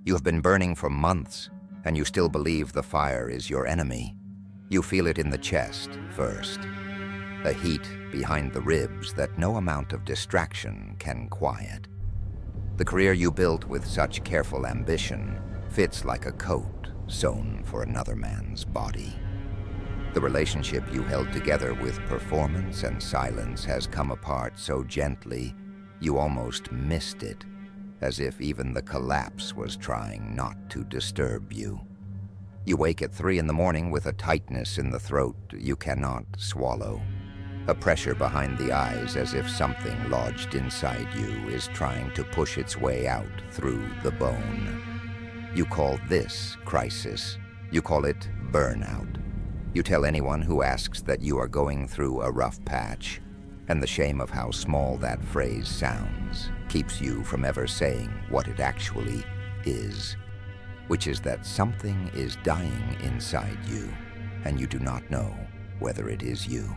You have been burning for months, and you still believe the fire is your enemy. You feel it in the chest first, a heat behind the ribs that no amount of distraction can quiet. The career you built with such careful ambition fits like a coat sewn for another man's body. The relationship you held together with performance and silence has come apart so gently you almost missed it, as if even the collapse was trying not to disturb you. You wake at 3 in the morning with a tightness in the throat you cannot swallow, a pressure behind the eyes as if something lodged inside you is trying to push its way out through the bone. You call this crisis. You call it burnout. You tell anyone who asks that you are going through a rough patch, and the shame of how small that phrase sounds keeps you from ever saying what it actually is, which is that something is dying inside you, and you do not know whether it is you.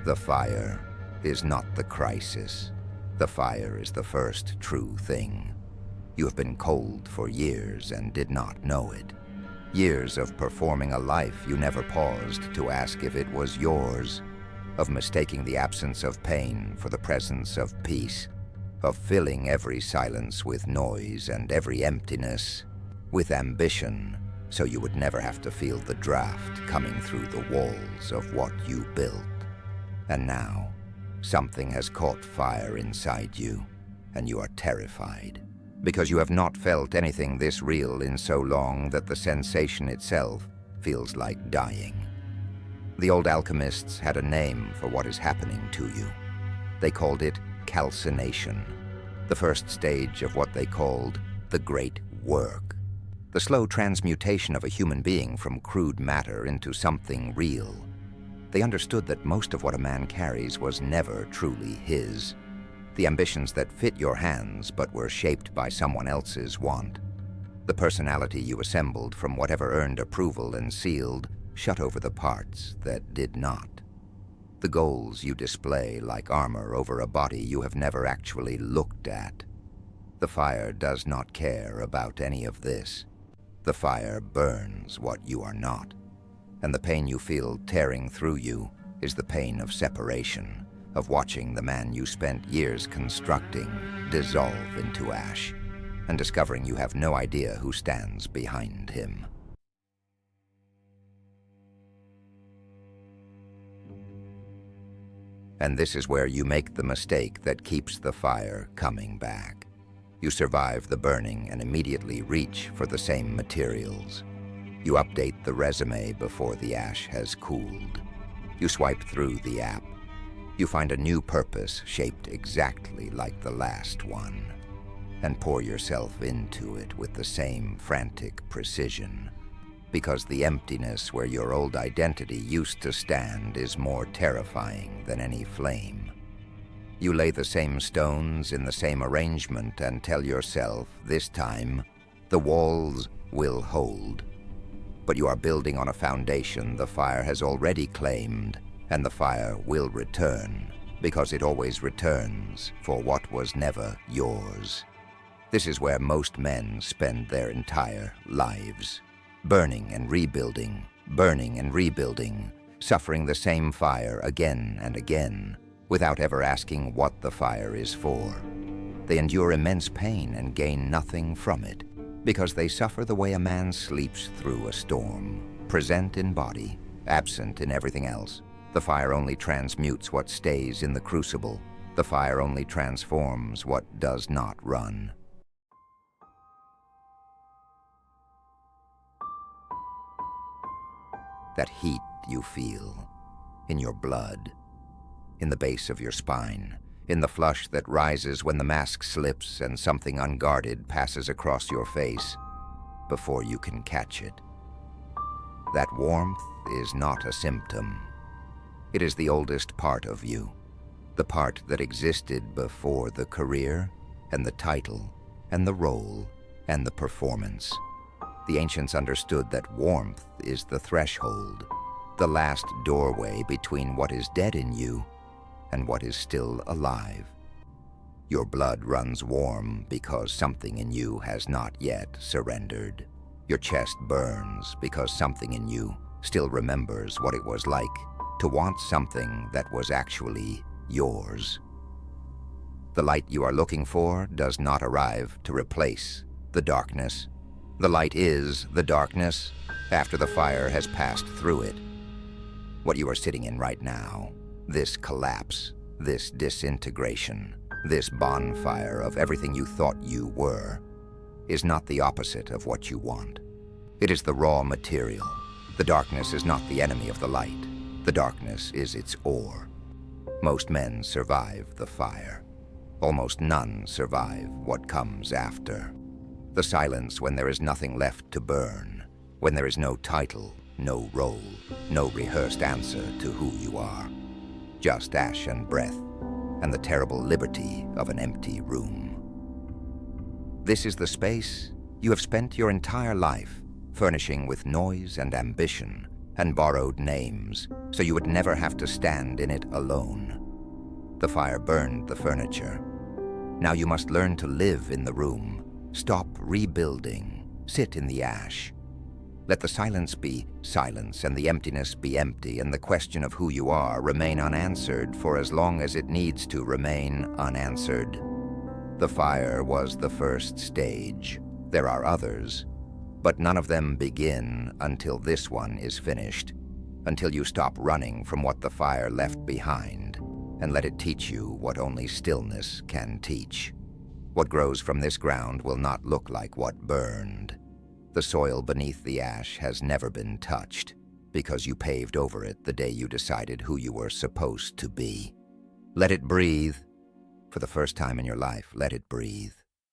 The fire is not the crisis. The fire is the first true thing. You have been cold for years and did not know it. Years of performing a life you never paused to ask if it was yours, of mistaking the absence of pain for the presence of peace, of filling every silence with noise and every emptiness with ambition, so you would never have to feel the draft coming through the walls of what you built. And now, something has caught fire inside you, and you are terrified, because you have not felt anything this real in so long that the sensation itself feels like dying. The old alchemists had a name for what is happening to you. They called it calcination, the first stage of what they called the great work, the slow transmutation of a human being from crude matter into something real. They understood that most of what a man carries was never truly his, the ambitions that fit your hands but were shaped by someone else's want. The personality you assembled from whatever earned approval and sealed shut over the parts that did not. The goals you display like armor over a body you have never actually looked at. The fire does not care about any of this. The fire burns what you are not, and the pain you feel tearing through you is the pain of separation, of watching the man you spent years constructing dissolve into ash, and discovering you have no idea who stands behind him. And this is where you make the mistake that keeps the fire coming back. You survive the burning and immediately reach for the same materials. You update the resume before the ash has cooled. You swipe through the app. You find a new purpose shaped exactly like the last one, and pour yourself into it with the same frantic precision, because the emptiness where your old identity used to stand is more terrifying than any flame. You lay the same stones in the same arrangement and tell yourself, this time, the walls will hold. But you are building on a foundation the fire has already claimed, and the fire will return, because it always returns for what was never yours. This is where most men spend their entire lives, burning and rebuilding, suffering the same fire again and again, without ever asking what the fire is for. They endure immense pain and gain nothing from it, because they suffer the way a man sleeps through a storm, present in body, absent in everything else. The fire only transmutes what stays in the crucible. The fire only transforms what does not run. That heat you feel in your blood, in the base of your spine, in the flush that rises when the mask slips and something unguarded passes across your face before you can catch it. That warmth is not a symptom. It is the oldest part of you, the part that existed before the career and the title and the role and the performance. The ancients understood that warmth is the threshold, the last doorway between what is dead in you and what is still alive. Your blood runs warm because something in you has not yet surrendered. Your chest burns because something in you still remembers what it was like to want something that was actually yours. The light you are looking for does not arrive to replace the darkness. The light is the darkness after the fire has passed through it. What you are sitting in right now, this collapse, this disintegration, this bonfire of everything you thought you were, is not the opposite of what you want. It is the raw material. The darkness is not the enemy of the light. The darkness is its ore. Most men survive the fire. Almost none survive what comes after. The silence when there is nothing left to burn, when there is no title, no role, no rehearsed answer to who you are. Just ash and breath, and the terrible liberty of an empty room. This is the space you have spent your entire life furnishing with noise and ambition and borrowed names, so you would never have to stand in it alone. The fire burned the furniture. Now you must learn to live in the room, stop rebuilding, sit in the ash. Let the silence be silence and the emptiness be empty, and the question of who you are remain unanswered for as long as it needs to remain unanswered. The fire was the first stage. There are others, but none of them begin until this one is finished, until you stop running from what the fire left behind and let it teach you what only stillness can teach. What grows from this ground will not look like what burned. The soil beneath the ash has never been touched because you paved over it the day you decided who you were supposed to be. Let it breathe. For the first time in your life, let it breathe.